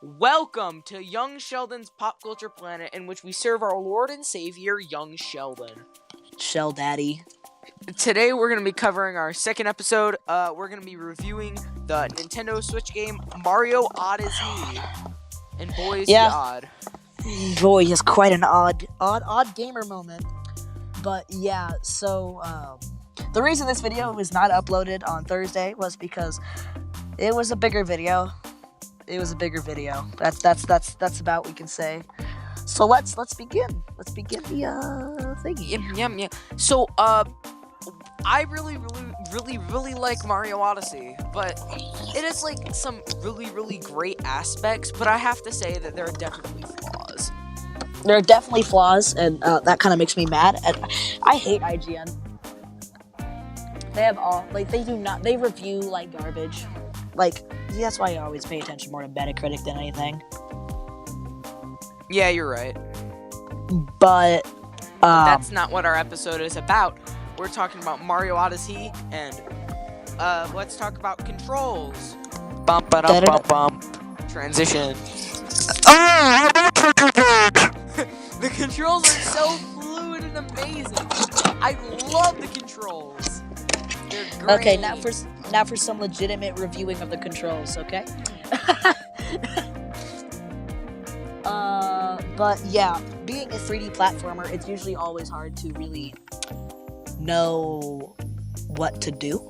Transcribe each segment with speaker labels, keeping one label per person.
Speaker 1: Welcome to Young Sheldon's Pop Culture Planet, in which we serve our Lord and Savior, Young Sheldon.
Speaker 2: Shell Daddy.
Speaker 1: Today we're going to be covering our second episode. We're going to be reviewing the Nintendo Switch game Mario Odyssey. And boy, is he odd.
Speaker 2: Boy, he's quite an odd gamer moment. But yeah, so the reason this video was not uploaded on Thursday was because it was a bigger video. That's about what we can say. So let's begin. Let's begin the thingy.
Speaker 1: Yeah. So I really like Mario Odyssey, but it is like some really great aspects. But I have to say that there are definitely flaws.
Speaker 2: There are definitely flaws, and that kind of makes me mad. I hate IGN. They have they review like garbage. That's why I always pay attention more to Metacritic than anything.
Speaker 1: Yeah, you're right.
Speaker 2: But
Speaker 1: that's not what our episode is about. We're talking about Mario Odyssey, and let's talk about controls. Bump, transition. The controls are so fluid and amazing. I love the controls. They're great.
Speaker 2: Okay, now for some legitimate reviewing of the controls, okay? But yeah, being a 3D platformer, it's usually always hard to really know what to do.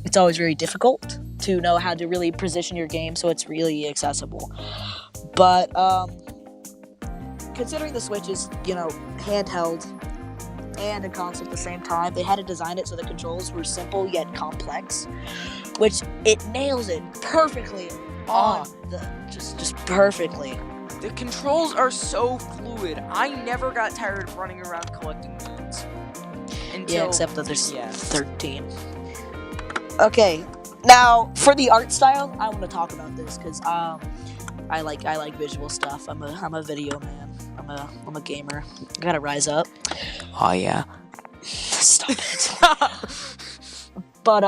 Speaker 2: It's always very difficult to know how to really position your game so it's really accessible. But considering the Switch is, handheld and a console at the same time, they had to design it so the controls were simple yet complex, which it nails it perfectly just perfectly.
Speaker 1: The controls are so fluid. I never got tired of running around collecting moons.
Speaker 2: Except that there's 13. Okay, now for the art style, I want to talk about this because I like visual stuff. I'm a video man. I'm a gamer. I gotta rise up.
Speaker 1: Oh yeah.
Speaker 2: Stop it. But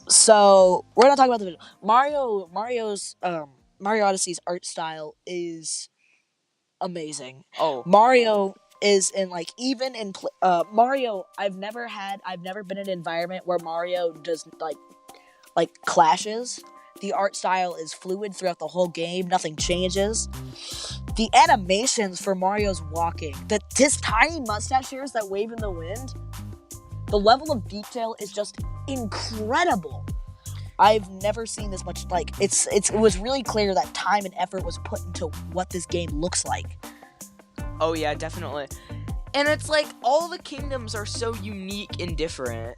Speaker 2: so we're gonna talk about the video. Mario Odyssey's art style is amazing.
Speaker 1: Oh,
Speaker 2: Mario is in Mario. I've never been in an environment where Mario does like clashes. The art style is fluid throughout the whole game. Nothing changes. The animations for Mario's walking, his tiny mustache hairs that wave in the wind, the level of detail is just incredible. I've never seen this much. It was really clear that time and effort was put into what this game looks like.
Speaker 1: Oh yeah, definitely. And it's like all the kingdoms are so unique and different.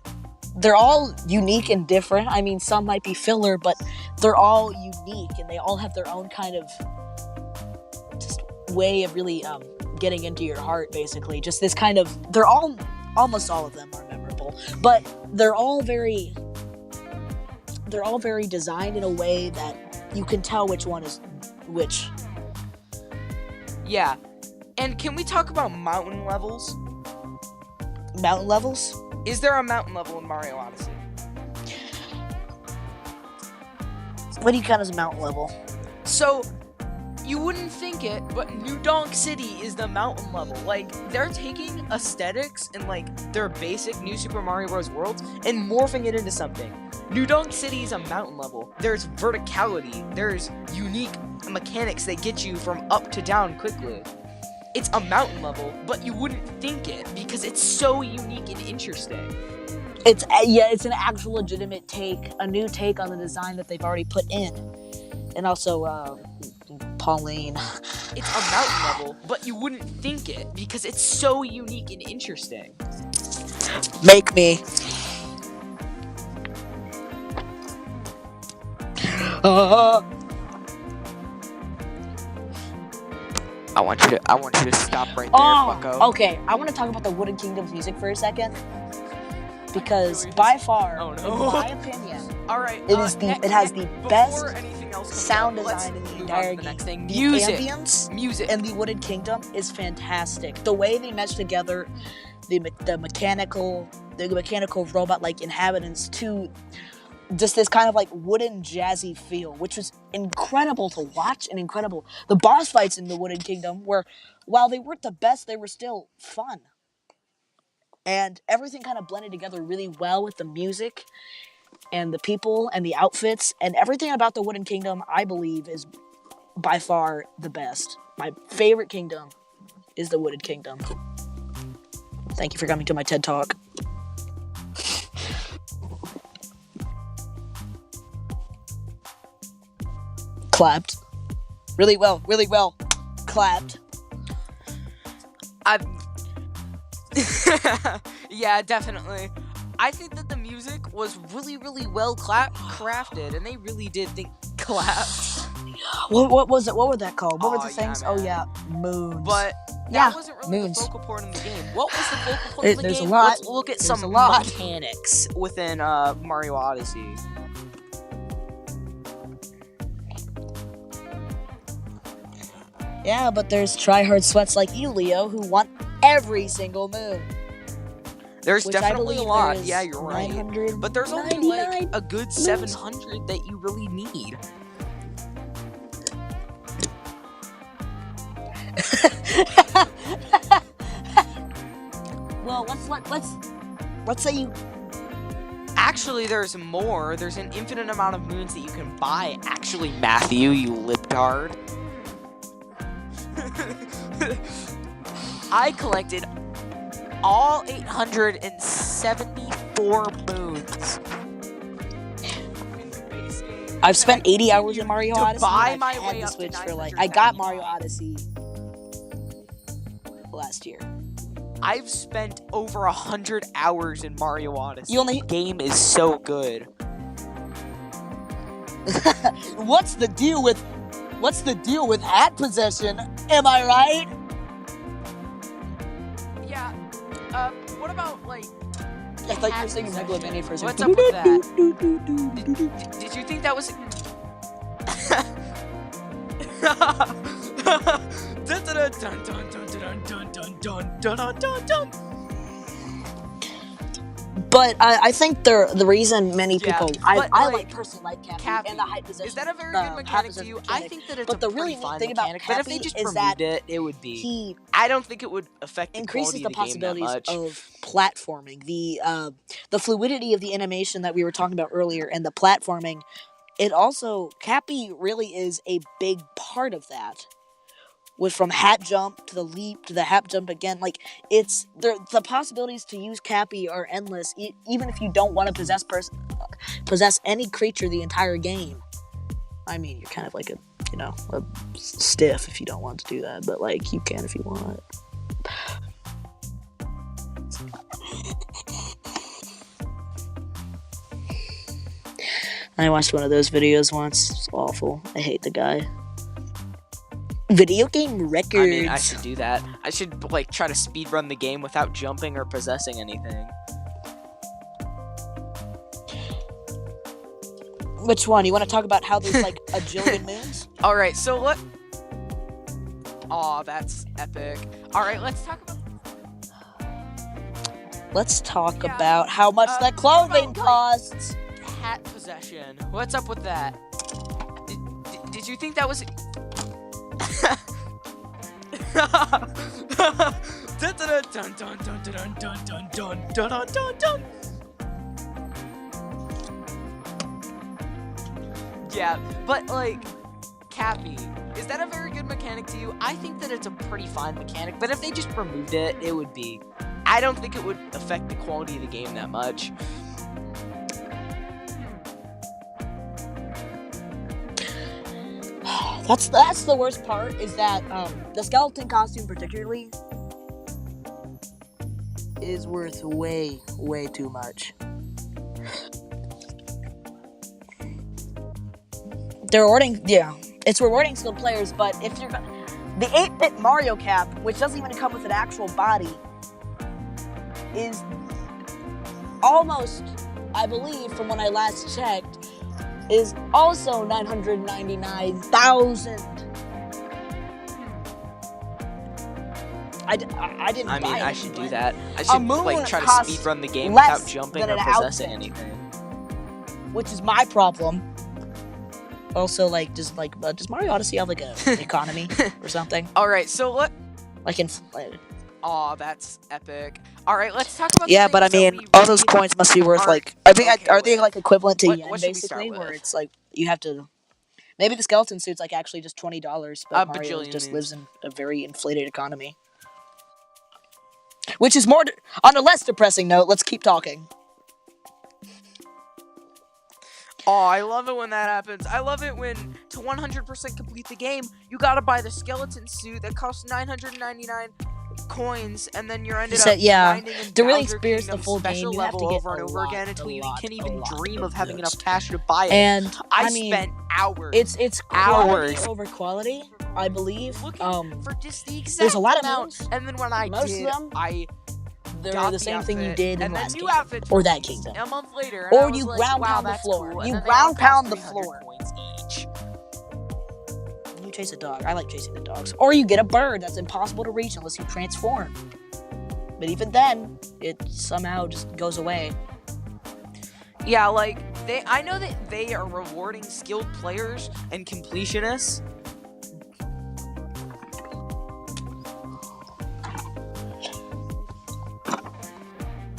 Speaker 2: They're all unique and different. I mean, some might be filler, but they're all unique, and they all have their own kind of just way of really getting into your heart, basically. Just this kind of... almost all of them are memorable, but they're all very designed in a way that you can tell which one is which.
Speaker 1: Yeah. And can we talk about mountain levels?
Speaker 2: Mountain levels?
Speaker 1: Is there a mountain level in Mario Odyssey?
Speaker 2: What do you count as a mountain level?
Speaker 1: So, you wouldn't think it, but New Donk City is the mountain level. They're taking aesthetics and, their basic New Super Mario Bros. Worlds and morphing it into something. New Donk City is a mountain level. There's verticality. There's unique mechanics that get you from up to down quickly. It's a mountain level, but you wouldn't think it because it's so unique and interesting.
Speaker 2: It's an actual legitimate take, a new take on the design that they've already put in. And also, Pauline.
Speaker 1: It's a mountain level, but you wouldn't think it because it's so unique and interesting.
Speaker 2: Make me.
Speaker 1: I want you to stop right there, bucko.
Speaker 2: Okay. I want to talk about the Wooden Kingdom's music for a second. Because by far, in my opinion, it has the best sound design in the entire game. The ambience in the Wooden Kingdom is fantastic. The way they mesh together the mechanical robot-like inhabitants to just this kind of like wooden jazzy feel, which was incredible to watch and incredible. The boss fights in the Wooden Kingdom were, while they weren't the best, they were still fun. And everything kind of blended together really well with the music and the people and the outfits, and everything about the Wooden Kingdom, I believe, is by far the best. My favorite kingdom is the Wooden Kingdom. Thank you for coming to my TED Talk. Clapped. Really well. Clapped.
Speaker 1: Yeah, definitely. I think that the music was really, really well crafted, and they really did think clapped.
Speaker 2: What was it? What were that called? What were the
Speaker 1: yeah,
Speaker 2: things?
Speaker 1: man.
Speaker 2: Oh yeah, moons.
Speaker 1: But
Speaker 2: yeah,
Speaker 1: that wasn't really
Speaker 2: moons.
Speaker 1: the focal point of the game. What was the focal point of the
Speaker 2: There's
Speaker 1: game?
Speaker 2: a lot.
Speaker 1: Let's look at
Speaker 2: There's
Speaker 1: some
Speaker 2: a lot.
Speaker 1: mechanics within Mario Odyssey.
Speaker 2: Yeah, but there's tryhard sweats like you, Leo, who want every single moon.
Speaker 1: There's
Speaker 2: Which
Speaker 1: definitely
Speaker 2: I
Speaker 1: a
Speaker 2: believe
Speaker 1: lot.
Speaker 2: there's
Speaker 1: Yeah, you're right.
Speaker 2: 999
Speaker 1: But there's only like a good 700 that you really need.
Speaker 2: Well, let's say you.
Speaker 1: Actually, there's more. There's an infinite amount of moons that you can buy. Actually, Matthew, you libtard. I collected all 874 moons.
Speaker 2: I've spent 80 hours in Mario
Speaker 1: To
Speaker 2: Odyssey.
Speaker 1: buy
Speaker 2: and
Speaker 1: my
Speaker 2: I've had
Speaker 1: way
Speaker 2: the
Speaker 1: up to
Speaker 2: Switch for like. I got Mario
Speaker 1: 999.
Speaker 2: Odyssey last year.
Speaker 1: I've spent over 100 hours in Mario Odyssey.
Speaker 2: You only.
Speaker 1: The game is so good.
Speaker 2: What's the deal with hat possession? Am I right?
Speaker 1: Yeah. What about like?
Speaker 2: I thought you were singing Megalomania for a second.
Speaker 1: What's up with that? Did you think that was?
Speaker 2: But I think the reason many people I personally like Cappy and the height possession.
Speaker 1: Is that a very good mechanic to you? I think that it's
Speaker 2: but
Speaker 1: a
Speaker 2: the
Speaker 1: pretty
Speaker 2: really neat
Speaker 1: fine
Speaker 2: thing about
Speaker 1: mechanic. But if they
Speaker 2: Cappy
Speaker 1: just
Speaker 2: is
Speaker 1: removed
Speaker 2: that
Speaker 1: it, it would be.
Speaker 2: he
Speaker 1: I don't think it would affect the
Speaker 2: increases
Speaker 1: quality
Speaker 2: the
Speaker 1: of the game that
Speaker 2: possibilities
Speaker 1: much.
Speaker 2: of platforming, the fluidity of the animation that we were talking about earlier, and the platforming. It also Cappy really is a big part of that. With from hat jump to the leap to the hat jump again, like it's the possibilities to use Cappy are endless. Even if you don't want to possess any creature the entire game. I mean, you're kind of like a stiff if you don't want to do that, but like you can if you want. I watched one of those videos once. It's awful. I hate the guy. Video game records.
Speaker 1: I mean, I should do that. I should like try to speedrun the game without jumping or possessing anything.
Speaker 2: Which one? You want to talk about how there's like a jillion moons?
Speaker 1: All right, so what? Aw, that's epic. All right, let's talk about.
Speaker 2: Let's talk about how much that clothing costs.
Speaker 1: Hat possession. What's up with that? Did you think that was? Yeah, but like, Cappy, is that a very good mechanic to you? I think that it's a pretty fine mechanic, but if they just removed it, it would be. I don't think it would affect the quality of the game that much.
Speaker 2: That's the worst part, is that the skeleton costume particularly is worth way too much. It's rewarding skilled players, but if you're the 8-bit Mario cap, which doesn't even come with an actual body, is almost, I believe, from when I last checked, is also 999,000. I didn't
Speaker 1: I mean,
Speaker 2: buy
Speaker 1: I
Speaker 2: it,
Speaker 1: should
Speaker 2: but
Speaker 1: do that. I should
Speaker 2: moon
Speaker 1: like try to
Speaker 2: costs
Speaker 1: speedrun the game
Speaker 2: less
Speaker 1: without jumping
Speaker 2: than
Speaker 1: or
Speaker 2: an
Speaker 1: possessing
Speaker 2: outfit.
Speaker 1: anything.
Speaker 2: which is my problem. Also, like, does Mario Odyssey have like an economy or something?
Speaker 1: All right, so what?
Speaker 2: Like
Speaker 1: Oh, that's epic. All right, let's talk about.
Speaker 2: Yeah,
Speaker 1: the
Speaker 2: but I
Speaker 1: things that
Speaker 2: mean,
Speaker 1: we
Speaker 2: all those
Speaker 1: really
Speaker 2: coins must be worth
Speaker 1: aren't-
Speaker 2: like. I think
Speaker 1: okay,
Speaker 2: are they
Speaker 1: wait.
Speaker 2: like equivalent to
Speaker 1: What
Speaker 2: yen
Speaker 1: should we start
Speaker 2: basically, where
Speaker 1: with?
Speaker 2: it's like you have to. Maybe the skeleton suit's like actually just $20, but
Speaker 1: A
Speaker 2: Mario
Speaker 1: bajillion
Speaker 2: just
Speaker 1: moons.
Speaker 2: lives in a very inflated economy. Which is more on a less depressing note. Let's keep talking.
Speaker 1: Oh, I love it when that happens. I love it when, to 100% complete the game, you gotta buy the skeleton suit that costs 999 coins, and then you're ended
Speaker 2: So,
Speaker 1: up
Speaker 2: yeah,
Speaker 1: grinding in
Speaker 2: to really
Speaker 1: Bowser
Speaker 2: experience the
Speaker 1: Kingdom's
Speaker 2: full
Speaker 1: special
Speaker 2: game, you have to
Speaker 1: level
Speaker 2: get
Speaker 1: over and
Speaker 2: a
Speaker 1: over
Speaker 2: lot,
Speaker 1: again until
Speaker 2: a
Speaker 1: you
Speaker 2: lot,
Speaker 1: can't
Speaker 2: a
Speaker 1: even
Speaker 2: lot
Speaker 1: dream of having
Speaker 2: those.
Speaker 1: enough cash to buy it.
Speaker 2: And
Speaker 1: I
Speaker 2: mean,
Speaker 1: spent hours.
Speaker 2: it's quality
Speaker 1: hours
Speaker 2: over quality, I believe.
Speaker 1: looking for just the exact
Speaker 2: there's a lot of
Speaker 1: amount,
Speaker 2: moons.
Speaker 1: and then when I
Speaker 2: Most
Speaker 1: did,
Speaker 2: of them,
Speaker 1: I
Speaker 2: they're
Speaker 1: got
Speaker 2: the same thing you
Speaker 1: outfit,
Speaker 2: did in
Speaker 1: and then
Speaker 2: last
Speaker 1: new
Speaker 2: kingdom
Speaker 1: outfits
Speaker 2: or that
Speaker 1: released
Speaker 2: kingdom.
Speaker 1: a month later, and I
Speaker 2: Or
Speaker 1: was
Speaker 2: you
Speaker 1: like,
Speaker 2: ground
Speaker 1: wow,
Speaker 2: pound the
Speaker 1: that's
Speaker 2: floor.
Speaker 1: cool. And
Speaker 2: You
Speaker 1: then they all
Speaker 2: ground pound
Speaker 1: cost
Speaker 2: the
Speaker 1: 300
Speaker 2: floor.
Speaker 1: coins each.
Speaker 2: You chase a dog. I like chasing the dogs. Or you get a bird that's impossible to reach unless you transform. But even then, it somehow just goes away.
Speaker 1: Yeah, like I know that they are rewarding skilled players and completionists.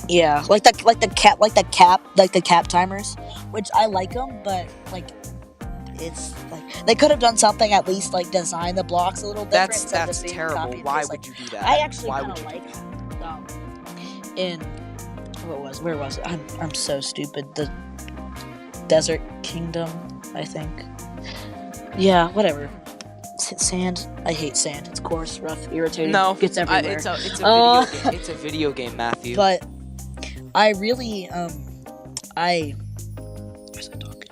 Speaker 2: Yeah, like the cap timers, which I like them, but like it's like they could have done something at least like design the blocks a little different. instead of
Speaker 1: That's
Speaker 2: just being
Speaker 1: terrible.
Speaker 2: copy and
Speaker 1: Why
Speaker 2: paste.
Speaker 1: would
Speaker 2: Like,
Speaker 1: you do that?
Speaker 2: I actually
Speaker 1: Why
Speaker 2: kind
Speaker 1: would
Speaker 2: of
Speaker 1: you
Speaker 2: like in where was it? I'm so stupid. The Desert Kingdom, I think. Yeah, whatever. Sand. I hate sand. It's coarse, rough, irritating.
Speaker 1: No,
Speaker 2: Gets everywhere.
Speaker 1: it's a video game. It's a video game, Matthew.
Speaker 2: But I really what was I talking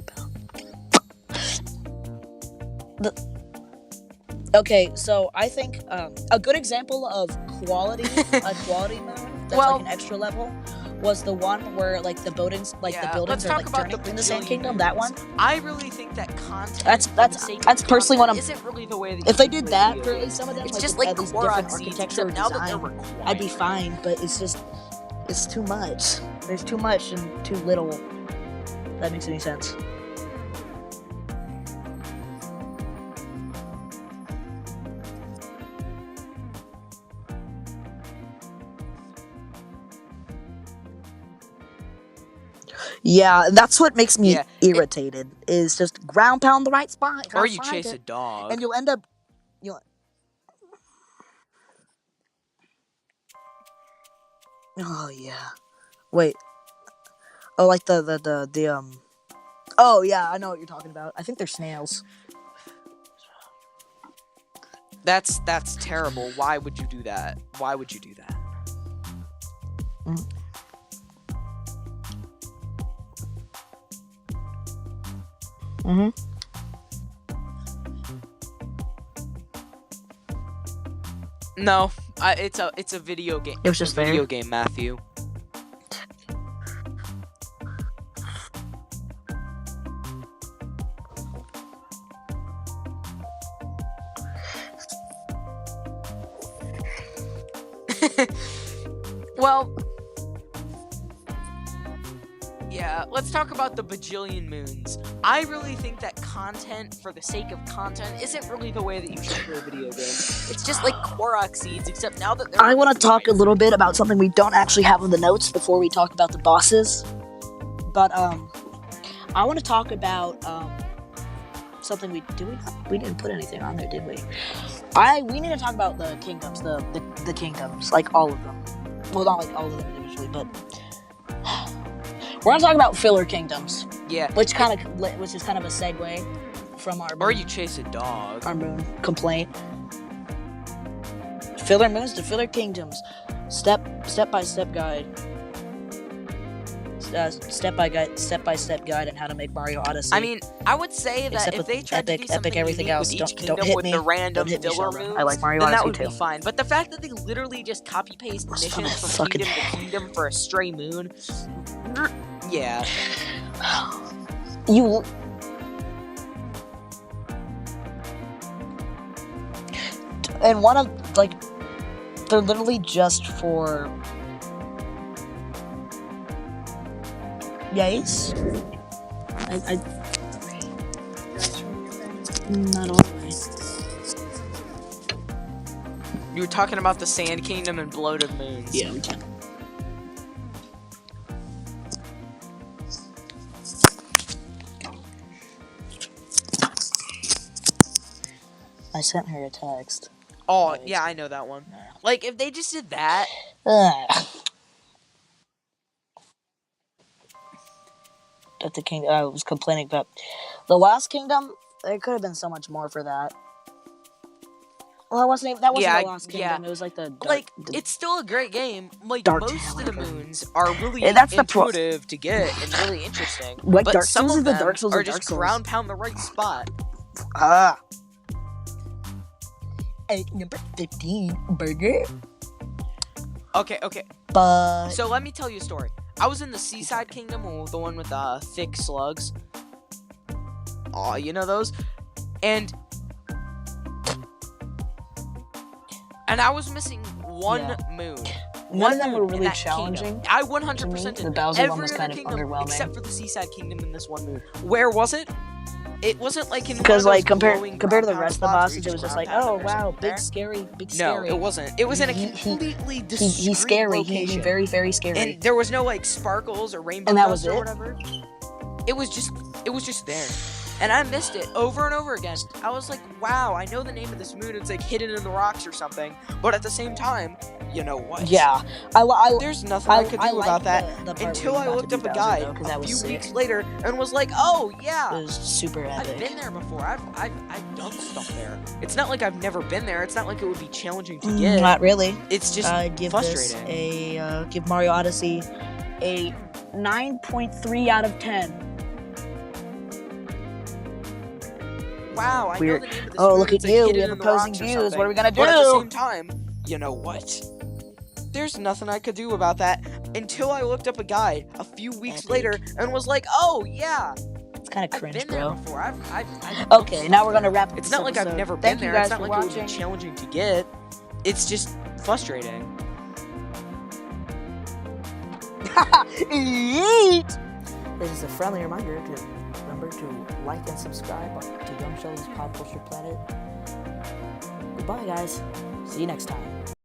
Speaker 2: about? Okay, so I think a good example of quality, a quality moon that's
Speaker 1: Well-
Speaker 2: like an extra level, was the one where like the buildings, the
Speaker 1: let's
Speaker 2: buildings are
Speaker 1: talk
Speaker 2: like
Speaker 1: about
Speaker 2: turning
Speaker 1: the
Speaker 2: in the Sand
Speaker 1: bajillion
Speaker 2: Kingdom. That one.
Speaker 1: moons. I really think that content.
Speaker 2: That's-
Speaker 1: for
Speaker 2: that's-
Speaker 1: the sake of
Speaker 2: that's personally what
Speaker 1: content
Speaker 2: I'm-
Speaker 1: Isn't really the way that
Speaker 2: If
Speaker 1: you
Speaker 2: they did
Speaker 1: play
Speaker 2: that
Speaker 1: video
Speaker 2: for at
Speaker 1: games.
Speaker 2: least some of them,
Speaker 1: It's
Speaker 2: like
Speaker 1: just
Speaker 2: with
Speaker 1: like
Speaker 2: at least different
Speaker 1: Korok seeds,
Speaker 2: architecture or
Speaker 1: except now that they're
Speaker 2: design,
Speaker 1: required.
Speaker 2: I'd be fine. But it's too much. There's too much and too little. If that makes any sense. Yeah, that's what makes me
Speaker 1: Yeah,
Speaker 2: irritated. Is just ground pound the right spot,
Speaker 1: Or you
Speaker 2: find
Speaker 1: chase
Speaker 2: it,
Speaker 1: a dog.
Speaker 2: and you'll end up. Oh yeah. Wait. Oh, like the. Oh yeah, I know what you're talking about. I think they're snails.
Speaker 1: That's terrible. Why would you do that? Why would you do that?
Speaker 2: Mm-hmm.
Speaker 1: No, it's a video game.
Speaker 2: It was
Speaker 1: It's
Speaker 2: just
Speaker 1: a video
Speaker 2: there.
Speaker 1: game, Matthew. Well, yeah, let's talk about the bajillion moons. I really think that content for the sake of content isn't really the way that you should play a video game. It's just like Korok seeds, except now that they're
Speaker 2: I want to talk a little bit about something we don't actually have in the notes before we talk about the bosses. But I want to talk about something we didn't put anything on there, did we? We need to talk about the kingdoms, the kingdoms, like all of them. Well, not like all of them individually, but we're gonna talk about filler kingdoms,
Speaker 1: Yeah.
Speaker 2: which is kind of a segue from our
Speaker 1: Or you chase a dog.
Speaker 2: our moon complaint. Filler moons to filler kingdoms, step by step guide. Step by step guide on how to make Mario Odyssey.
Speaker 1: I mean, I would say that
Speaker 2: Except
Speaker 1: if
Speaker 2: with
Speaker 1: they tried to do
Speaker 2: Epic,
Speaker 1: something
Speaker 2: everything
Speaker 1: unique
Speaker 2: else,
Speaker 1: with
Speaker 2: don't-
Speaker 1: each
Speaker 2: don't
Speaker 1: kingdom
Speaker 2: hit
Speaker 1: with
Speaker 2: me.
Speaker 1: the random
Speaker 2: Don't hit me,
Speaker 1: filler
Speaker 2: Sheldon.
Speaker 1: moves,
Speaker 2: I like Mario
Speaker 1: then that
Speaker 2: Odyssey
Speaker 1: would be
Speaker 2: too.
Speaker 1: fine. But the fact that they literally just copy paste
Speaker 2: Just
Speaker 1: missions
Speaker 2: gonna
Speaker 1: from
Speaker 2: fucking-
Speaker 1: kingdom to kingdom for a stray moon, yeah.
Speaker 2: You. And one of they're literally just for. Yes. Not all the way.
Speaker 1: You were talking about the Sand Kingdom and Bloated Moons.
Speaker 2: Yeah. I sent her a text.
Speaker 1: Oh, yeah, I know that one. Like, if they just did that...
Speaker 2: That the kingdom I was complaining about. The Lost Kingdom, there could have been so much more for that. Well, that wasn't the Lost Kingdom.
Speaker 1: Yeah.
Speaker 2: It was like the
Speaker 1: it's still a great game. Like,
Speaker 2: Dark
Speaker 1: most of the
Speaker 2: Tower.
Speaker 1: moons are really
Speaker 2: Yeah, that's the
Speaker 1: intuitive to get and really interesting.
Speaker 2: Like
Speaker 1: but
Speaker 2: Dark
Speaker 1: some
Speaker 2: Souls
Speaker 1: of
Speaker 2: is the
Speaker 1: them
Speaker 2: Dark Souls
Speaker 1: are
Speaker 2: of Dark
Speaker 1: just
Speaker 2: Souls.
Speaker 1: ground pound the right spot.
Speaker 2: Number 15 burger.
Speaker 1: Okay.
Speaker 2: But
Speaker 1: So let me tell you a story. I was in the Seaside Kingdom, the one with thick slugs. Aw, you know those? And I was missing one moon.
Speaker 2: None of them were
Speaker 1: moon in
Speaker 2: really
Speaker 1: that
Speaker 2: challenging.
Speaker 1: kingdom. I 100%
Speaker 2: The
Speaker 1: did
Speaker 2: Bowser
Speaker 1: every
Speaker 2: one was
Speaker 1: other
Speaker 2: kind of
Speaker 1: kingdom
Speaker 2: underwhelming.
Speaker 1: except for the Seaside Kingdom in this one moon. Where was it? It wasn't like in
Speaker 2: because
Speaker 1: one of
Speaker 2: like
Speaker 1: those
Speaker 2: compared
Speaker 1: glowing
Speaker 2: to the
Speaker 1: ground
Speaker 2: rest of the
Speaker 1: pound spots where
Speaker 2: bosses,
Speaker 1: you
Speaker 2: it was just
Speaker 1: ground
Speaker 2: like,
Speaker 1: pound
Speaker 2: oh
Speaker 1: and there's
Speaker 2: wow,
Speaker 1: something
Speaker 2: big
Speaker 1: there.
Speaker 2: scary.
Speaker 1: No, it wasn't. It was in a completely discreet
Speaker 2: He's scary.
Speaker 1: location.
Speaker 2: He's very, very scary.
Speaker 1: And there was no like sparkles or rainbow
Speaker 2: And that
Speaker 1: dust
Speaker 2: was
Speaker 1: or
Speaker 2: it?
Speaker 1: whatever. It was just there. And I missed it over and over again. I was like, wow, I know the name of this moon. It's like hidden in the rocks or something. But at the same time, you know what?
Speaker 2: Yeah,
Speaker 1: There's nothing I could do about that
Speaker 2: the part
Speaker 1: until
Speaker 2: where
Speaker 1: I
Speaker 2: you got
Speaker 1: looked
Speaker 2: to
Speaker 1: up
Speaker 2: be
Speaker 1: a
Speaker 2: Bowser,
Speaker 1: guide
Speaker 2: though, 'cause
Speaker 1: a
Speaker 2: that was
Speaker 1: few
Speaker 2: sick.
Speaker 1: weeks later and was like, oh yeah,
Speaker 2: It was super
Speaker 1: I've
Speaker 2: epic.
Speaker 1: been there before. I've done stuff there. It's not like I've never been there. It's not like it would be challenging to get.
Speaker 2: Not really.
Speaker 1: It's just
Speaker 2: Give
Speaker 1: frustrating.
Speaker 2: this give Mario Odyssey a 9.3 out of 10.
Speaker 1: Wow, I
Speaker 2: Weird.
Speaker 1: know the name of this
Speaker 2: Oh,
Speaker 1: moon.
Speaker 2: look
Speaker 1: It's
Speaker 2: at
Speaker 1: like
Speaker 2: you.
Speaker 1: hidden
Speaker 2: We have
Speaker 1: in the
Speaker 2: opposing
Speaker 1: rocks or
Speaker 2: views. What
Speaker 1: something.
Speaker 2: are we gonna
Speaker 1: But at the
Speaker 2: do?
Speaker 1: same time, you know what? There's nothing I could do about that until I looked up a guide a few weeks
Speaker 2: Epic.
Speaker 1: later and was like, oh yeah,
Speaker 2: It's kind of
Speaker 1: I've
Speaker 2: cringe,
Speaker 1: been there
Speaker 2: bro.
Speaker 1: before. I've
Speaker 2: Okay, now we're gonna wrap up
Speaker 1: It's
Speaker 2: this
Speaker 1: not like I've
Speaker 2: episode.
Speaker 1: never been
Speaker 2: Thank you
Speaker 1: there.
Speaker 2: guys
Speaker 1: It's not
Speaker 2: for
Speaker 1: like it
Speaker 2: watching.
Speaker 1: would be challenging to get. It's just frustrating.
Speaker 2: Yeet! This is a friendly reminder to remember to like and subscribe to Young Sheldon's Pop Culture Planet. Goodbye, guys. See you next time.